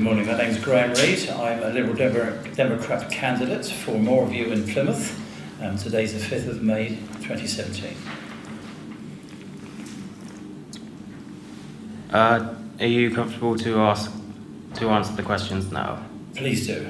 morning, my name's Graham Reid. I'm a Liberal Democrat candidate for Moorview in Plymouth. Today's the 5th of May 2017. Are you comfortable to answer the questions now? Please do.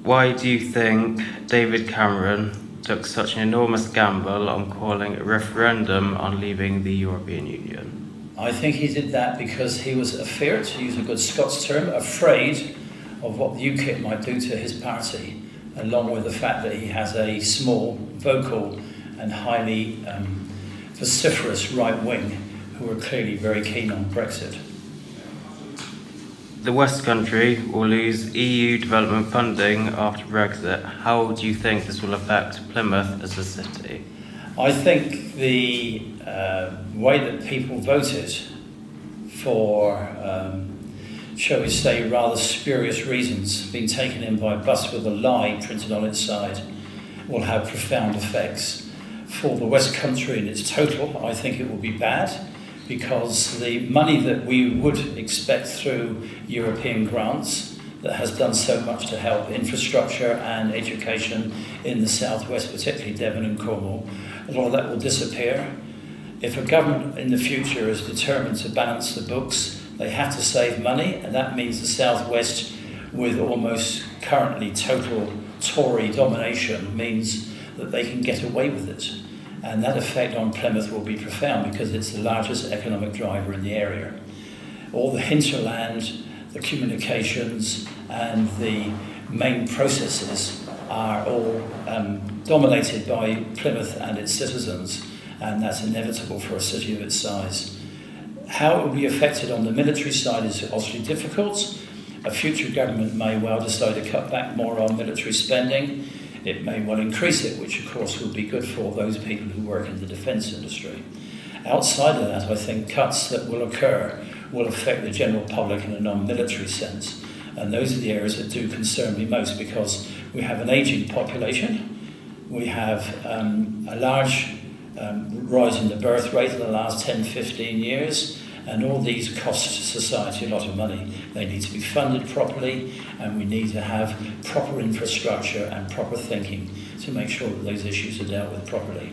Why do you think David Cameron took such an enormous gamble on calling a referendum on leaving the European Union? I think he did that because he was afeard, to use a good Scots term, afraid of what the UKIP might do to his party, along with the fact that he has a small, vocal and highly vociferous right wing who are clearly very keen on Brexit. The West Country will lose EU development funding after Brexit. How do you think this will affect Plymouth as a city? I think the way that people voted for, shall we say, rather spurious reasons, being taken in by a bus with a lie printed on its side, will have profound effects. For the West Country in its total, I think it will be bad, because the money that we would expect through European grants that has done so much to help infrastructure and education in the southwest, particularly Devon and Cornwall, a lot of that will disappear. If a government in the future is determined to balance the books, they have to save money, and that means the southwest, with almost currently total Tory domination, means that they can get away with it. And that effect on Plymouth will be profound because it's the largest economic driver in the area. All the hinterland, the communications and the main processes are all dominated by Plymouth and its citizens, and that's inevitable for a city of its size. How it will be affected on the military side is obviously difficult. A future government may well decide to cut back more on military spending. It may well increase it, which of course would be good for those people who work in the defence industry. Outside of that, I think cuts that will occur will affect the general public in a non-military sense. And those are the areas that do concern me most, because we have an ageing population, we have a large rise in the birth rate in the last 10, 15 years, and all these cost society a lot of money. They need to be funded properly, and we need to have proper infrastructure and proper thinking to make sure that those issues are dealt with properly.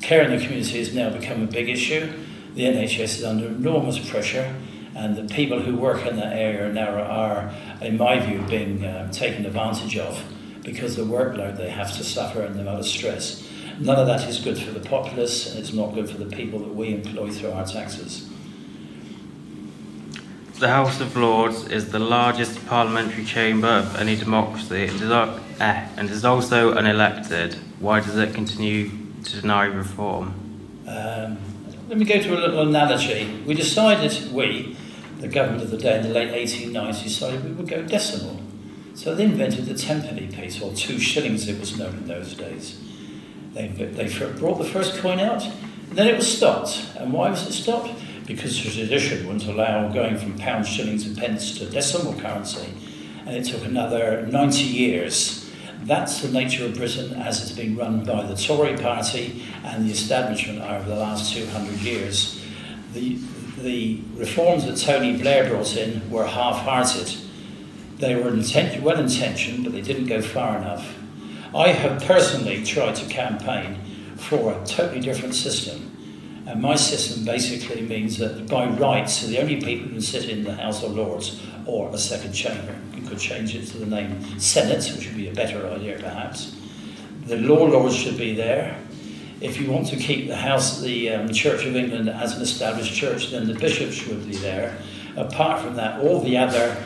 Care in the community has now become a big issue. The NHS is under enormous pressure, and the people who work in that area now are, in my view, being taken advantage of because of the workload they have to suffer and the amount of stress. None of that is good for the populace, and it's not good for the people that we employ through our taxes. The House of Lords is the largest parliamentary chamber of any democracy and is also unelected. Why does it continue to deny reform? Let me go to a little analogy. We decided, the government of the day in the late 1890s, decided we would go decimal. So they invented the 10-penny piece, or 2 shillings it was known in those days. They brought the first coin out, and then it was stopped. And why was it stopped? Because tradition wouldn't allow going from pounds, shillings and pence to decimal currency. And it took another 90 years. That's the nature of Britain as it's been run by the Tory party and the establishment over the last 200 years. The reforms that Tony Blair brought in were half-hearted. They were well-intentioned, but they didn't go far enough. I have personally tried to campaign for a totally different system. And my system basically means that by rights, the only people who can sit in the House of Lords or a second chamber, you could change it to the name Senate, which would be a better idea perhaps. The law lords should be there. If you want to keep the House, the Church of England as an established church, then the bishops should be there. Apart from that, all the other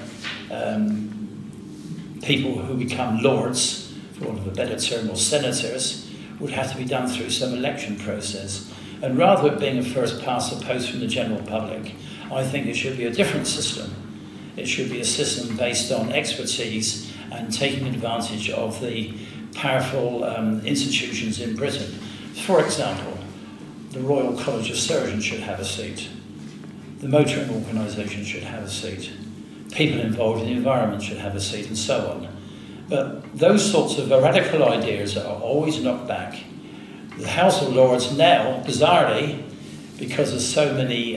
people who become lords, for want of a better term, or senators, would have to be done through some election process. And rather than being a first past the post from the general public, I think it should be a different system. It should be a system based on expertise and taking advantage of the powerful institutions in Britain. For example, the Royal College of Surgeons should have a seat. The motoring organisation should have a seat. People involved in the environment should have a seat, and so on. But those sorts of radical ideas are always knocked back. The House of Lords now, bizarrely, because there's so many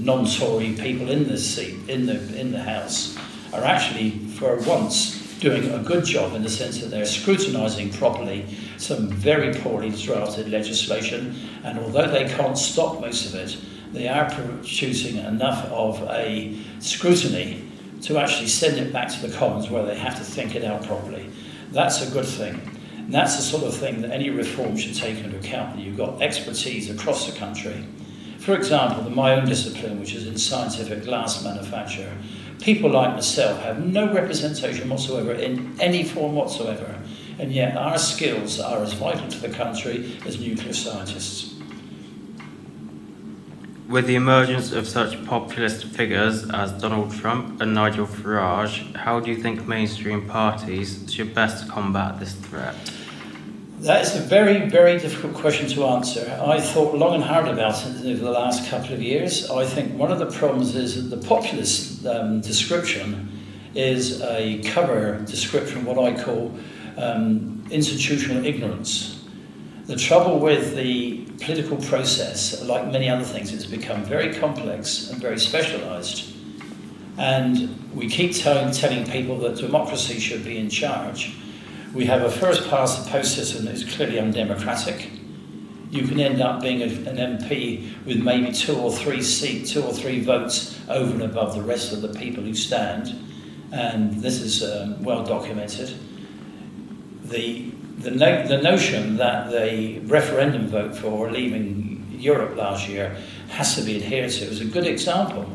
non-Tory people in this seat, in the House, are actually, for once, doing a good job in the sense that they're scrutinising properly some very poorly drafted legislation, and although they can't stop most of it, they are producing enough of a scrutiny to actually send it back to the Commons where they have to think it out properly. That's a good thing. And that's the sort of thing that any reform should take into account, that you've got expertise across the country. For example, my own discipline, which is in scientific glass manufacture, people like myself have no representation whatsoever in any form whatsoever, and yet our skills are as vital to the country as nuclear scientists. With the emergence of such populist figures as Donald Trump and Nigel Farage, how do you think mainstream parties should best combat this threat? That is a very, very difficult question to answer. I thought long and hard about it over the last couple of years. I think one of the problems is that the populist description is a cover description, what I call institutional ignorance. The trouble with the political process, like many other things, it's become very complex and very specialised. And we keep telling people that democracy should be in charge. We have a first-past-the-post system that is clearly undemocratic. You can end up being an MP with maybe two or three votes over and above the rest of the people who stand, and this is well documented. The notion that the referendum vote for leaving Europe last year has to be adhered to is a good example.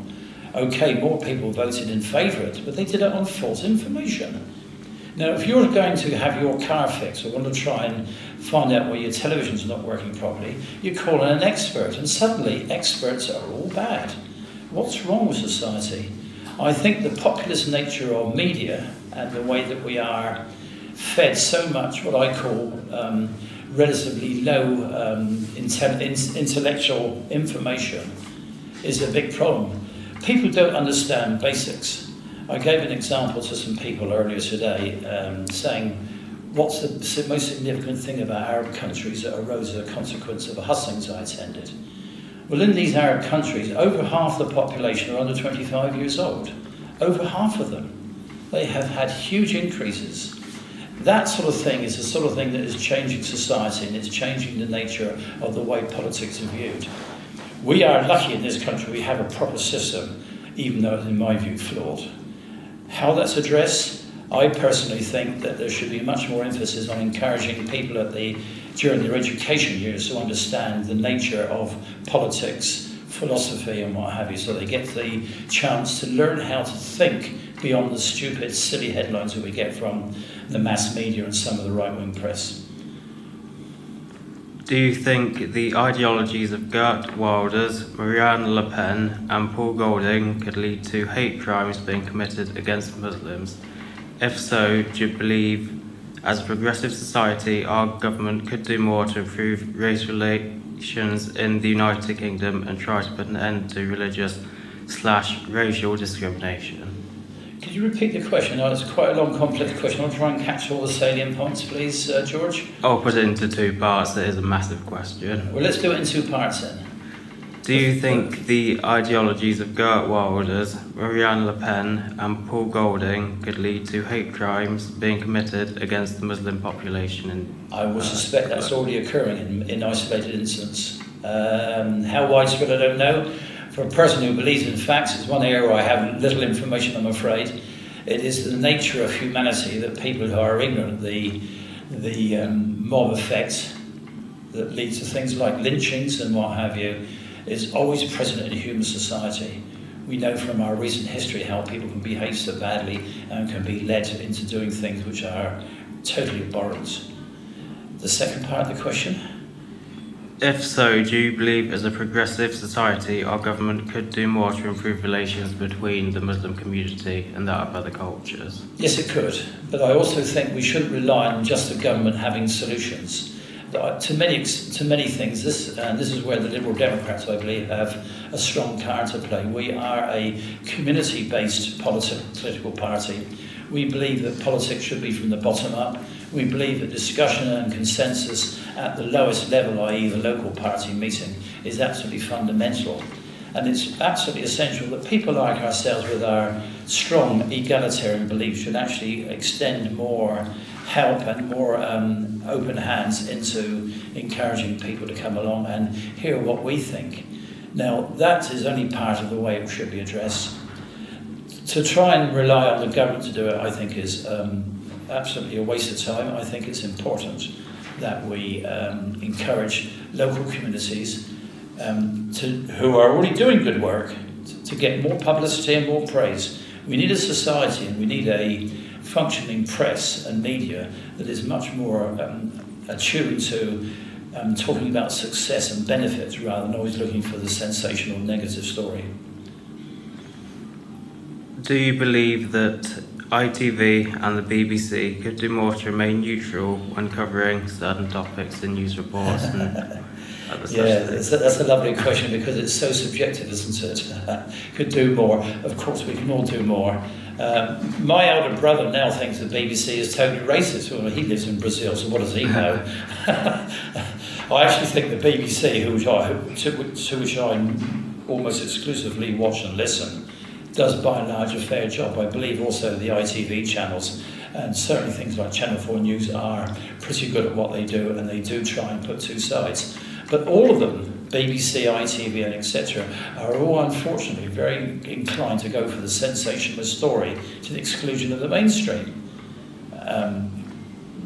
Okay, more people voted in favour of it, but they did it on false information. Now, if you're going to have your car fixed or want to try and find out why your television's not working properly, you call in an expert, and suddenly experts are all bad. What's wrong with society? I think the populist nature of media and the way that we are fed so much what I call relatively low intellectual information is a big problem. People don't understand basics. I gave an example to some people earlier today saying, what's the most significant thing about Arab countries that arose as a consequence of the hustings I attended? Well, in these Arab countries, over half the population are under 25 years old. Over half of them. They have had huge increases. That sort of thing is the sort of thing that is changing society, and it's changing the nature of the way politics are viewed. We are lucky in this country we have a proper system, even though it's, in my view, flawed. How that's addressed, I personally think that there should be much more emphasis on encouraging people during their education years to understand the nature of politics, philosophy and what have you, so they get the chance to learn how to think beyond the stupid, silly headlines that we get from the mass media and some of the right-wing press. Do you think the ideologies of Geert Wilders, Marine Le Pen and Paul Golding could lead to hate crimes being committed against Muslims? If so, do you believe, as a progressive society, our government could do more to improve race relations in the United Kingdom and try to put an end to religious/racial discrimination? Could you repeat the question? It's quite a long, complex question. I'll try and catch all the salient points, please, George. I'll put it into two parts. It is a massive question. Well, let's do it in two parts then. Do you think the ideologies of Geert Wilders, Marine Le Pen and Paul Golding could lead to hate crimes being committed against the Muslim population? I would suspect that's already occurring in isolated incidents. How widespread, I don't know. For a person who believes in facts, it's one area where I have little information, I'm afraid. It is the nature of humanity that people who are ignorant, the mob effect that leads to things like lynchings and what have you, is always present in human society. We know from our recent history how people can behave so badly and can be led into doing things which are totally abhorrent. The second part of the question? If so, do you believe as a progressive society our government could do more to improve relations between the Muslim community and that of other cultures? Yes, it could, but I also think we shouldn't rely on just the government having solutions. To many things, this is where the Liberal Democrats, I believe, have a strong card to play. We are a community-based political party. We believe that politics should be from the bottom up. We believe that discussion and consensus at the lowest level, i.e. the local party meeting, is absolutely fundamental. And it's absolutely essential that people like ourselves with our strong egalitarian belief should actually extend more help and more open hands into encouraging people to come along and hear what we think. Now, that is only part of the way it should be addressed. To try and rely on the government to do it, I think, is absolutely a waste of time. I think it's important that we encourage local communities who are already doing good work to get more publicity and more praise. We need a society and we need a functioning press and media that is much more attuned to talking about success and benefits rather than always looking for the sensational negative story. Do you believe that ITV and the BBC could do more to remain neutral when covering certain topics in news reports and other such things? That's a lovely question because it's so subjective, isn't it? Could do more. Of course, we can all do more. My elder brother now thinks the BBC is totally racist. Well, he lives in Brazil, so what does he know? I actually think the BBC, to which I almost exclusively watch and listen, does by and large a fair job. I believe also the ITV channels and certainly things like Channel 4 News are pretty good at what they do, and they do try and put two sides. But all of them, BBC, ITV and etc., are all unfortunately very inclined to go for the sensationalist story to the exclusion of the mainstream.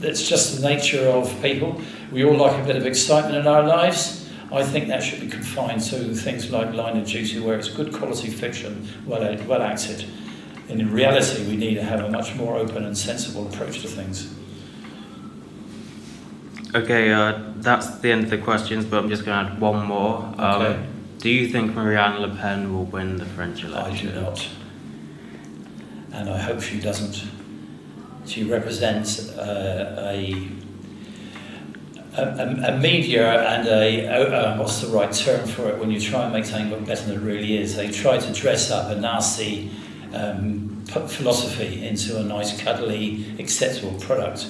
It's just the nature of people. We all like a bit of excitement in our lives. I think that should be confined to things like Line of Duty, where it's good quality fiction, well acted. And in reality, we need to have a much more open and sensible approach to things. Okay, that's the end of the questions, but I'm just going to add one more. Okay. Do you think Marine Le Pen will win the French election? I do not. And I hope she doesn't. She represents a media and what's the right term for it when you try and make something look better than it really is. They try to dress up a nasty philosophy into a nice, cuddly, acceptable product.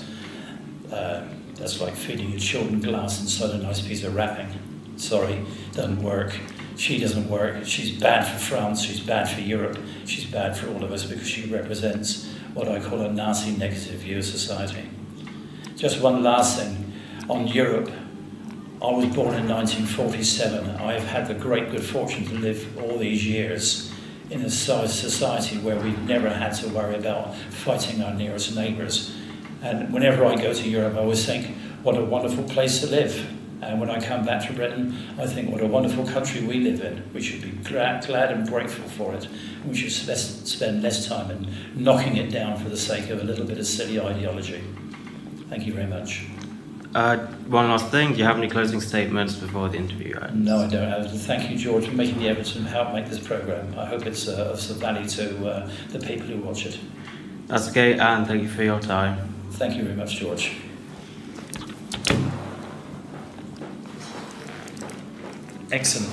That's like feeding your children glass inside a nice piece of wrapping. Sorry, doesn't work. She doesn't work. She's bad for France, she's bad for Europe, she's bad for all of us because she represents what I call a nasty negative view of society. Just one last thing. On Europe, I was born in 1947. I've had the great good fortune to live all these years in a society where we've never had to worry about fighting our nearest neighbours. And whenever I go to Europe, I always think, what a wonderful place to live. And when I come back to Britain, I think, what a wonderful country we live in. We should be glad and grateful for it. We should spend less time in knocking it down for the sake of a little bit of silly ideology. Thank you very much. One last thing, do you have any closing statements before the interview ends? No, I don't. Thank you, George, for making the effort to help make this programme. I hope it's of some value to the people who watch it. That's okay, and thank you for your time. Thank you very much, George. Excellent.